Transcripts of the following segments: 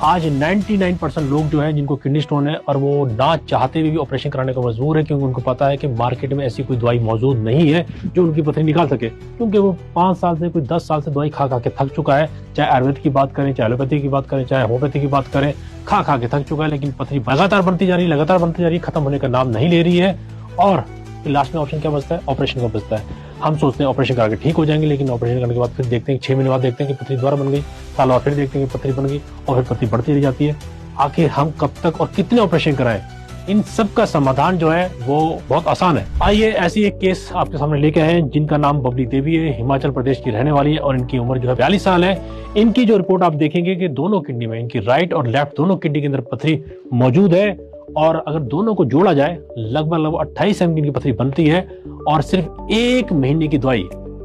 आज 99% लोग जो हैं जिनको किडनी स्टोन है और वो ना चाहते हुए भी ऑपरेशन कराने को मजबूर है, क्योंकि उनको पता है कि मार्केट में ऐसी कोई दवाई मौजूद नहीं है जो उनकी पथरी निकाल सके, क्योंकि वो 5 साल से कोई 10 साल से दवाई खा खा के थक चुका है। चाहे आयुर्वेद की बात करें, चाहे एलोपैथी की बात करें, चाहे होम्योपैथी की बात करें, खा खा के थक चुका है, लेकिन पथरी लगातार बनती जा रही है, खत्म होने का नाम नहीं ले रही है। और लास्ट में ऑप्शन क्या बचता है? ऑपरेशन का बचता है। हम सोचते हैं ऑपरेशन करके ठीक हो जाएंगे, लेकिन ऑपरेशन करने के बाद फिर देखते हैं 6 महीने बाद देखते हैं कि पथरी दोबारा बन गई, साल बाद फिर देखते हैं कि पथरी बन गई और फिर पथरी बढ़ती रह जाती है। आखिर हम कब तक और कितने ऑपरेशन कराएं? इन सब का समाधान जो है वो बहुत आसान है। आइए ऐसी एक केस आपके सामने लेके आए हैं, जिनका नाम बबली देवी है, हिमाचल प्रदेश की रहने वाली है और इनकी उम्र जो है 42 साल है। इनकी जो रिपोर्ट आप देखेंगे कि दोनों किडनी में, इनकी राइट और लेफ्ट दोनों किडनी के अंदर पथरी मौजूद है, और अगर दोनों को जोड़ा जाए लगभग 28 एम की पथरी बनती है। और सिर्फ 1 महीने की दवाई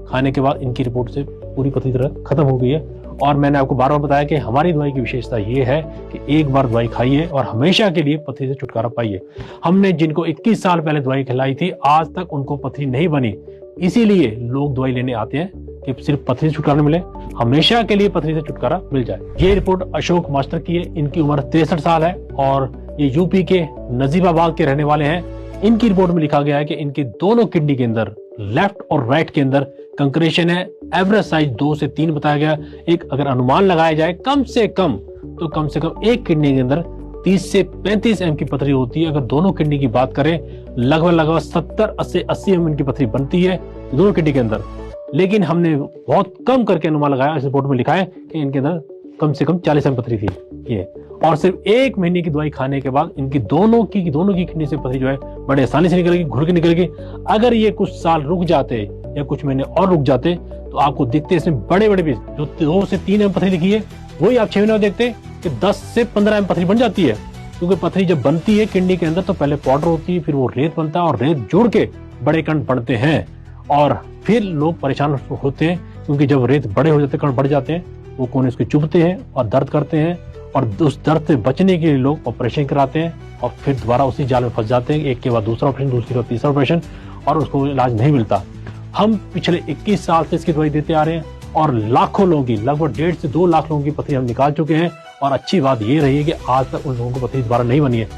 खाने के बाद इनकी रिपोर्ट से पूरी पथरी तरह खत्म हो गई है। और मैंने आपको बार बार बताया कि हमारी दवाई की विशेषता ये है कि एक बार दवाई खाइए और हमेशा के लिए पथरी से छुटकारा पाइए। हमने जिनको 21 साल पहले दवाई खिलाई थी, आज तक उनको पथरी नहीं बनी। इसीलिए लोग दवाई लेने आते हैं कि सिर्फ पथरी से छुटकारा मिले, हमेशा के लिए पथरी से छुटकारा मिल जाए। ये रिपोर्ट अशोक मास्टर की है। इनकी उम्र 63 साल है और ये यूपी के नजीबाबाद के रहने वाले हैं। इनकी रिपोर्ट में लिखा गया है कि इनकी दोनों किडनी के अंदर, लेफ्ट और राइट के अंदर कंकरेशन है। एवरेज साइज 2 से 3 बताया गया। एक अगर अनुमान लगाया जाए कम से कम एक किडनी के अंदर 30 से 35 एम की पथरी होती है। अगर दोनों किडनी की बात करें लगभग 70 से 80 एम की पथरी बनती है दोनों किडनी के अंदर, लेकिन हमने बहुत कम करके अनुमान लगाया। इस रिपोर्ट में लिखा है कि इनके अंदर कम से कम 40 एम पथरी थी ये, और सिर्फ 1 महीने की दवाई खाने के बाद इनकी दोनों की किडनी से पथरी जो है बड़े आसानी से निकल गई, घुल के निकल गई। अगर ये कुछ साल रुक जाते या कुछ महीने और रुक जाते तो आपको दिखते इसमें बड़े बड़े पीस, जो 2 से 3 एम पथरी लिखी है वही आप 6 महीने में देखते कि 10 से 15 एम पथरी बन जाती है। क्योंकि पथरी जब बनती है किडनी के अंदर तो पहले पाउडर होती है, फिर वो रेत बनता है और रेत जुड़ के बड़े कण बनते हैं और फिर लोग परेशान होते हैं, क्योंकि जब रेत बड़े हो जाते हैं, कण बढ़ जाते हैं, वो कोने उसके चुभते हैं और दर्द करते हैं, और उस दर्द से बचने के लिए लोग ऑपरेशन कराते हैं और फिर दोबारा उसी जाल में फंस जाते हैं, एक के बाद दूसरा ऑपरेशन, दूसरे के बाद तीसरा ऑपरेशन, और उसको इलाज नहीं मिलता। हम पिछले 21 साल से इसकी दवाई देते आ रहे हैं और लाखों लोगों की, लगभग 1.5 से 2 लाख लोगों की पथरी हम निकाल चुके हैं। और अच्छी बात ये रही है कि आज तक उन लोगों को पथरी दोबारा नहीं बनी है।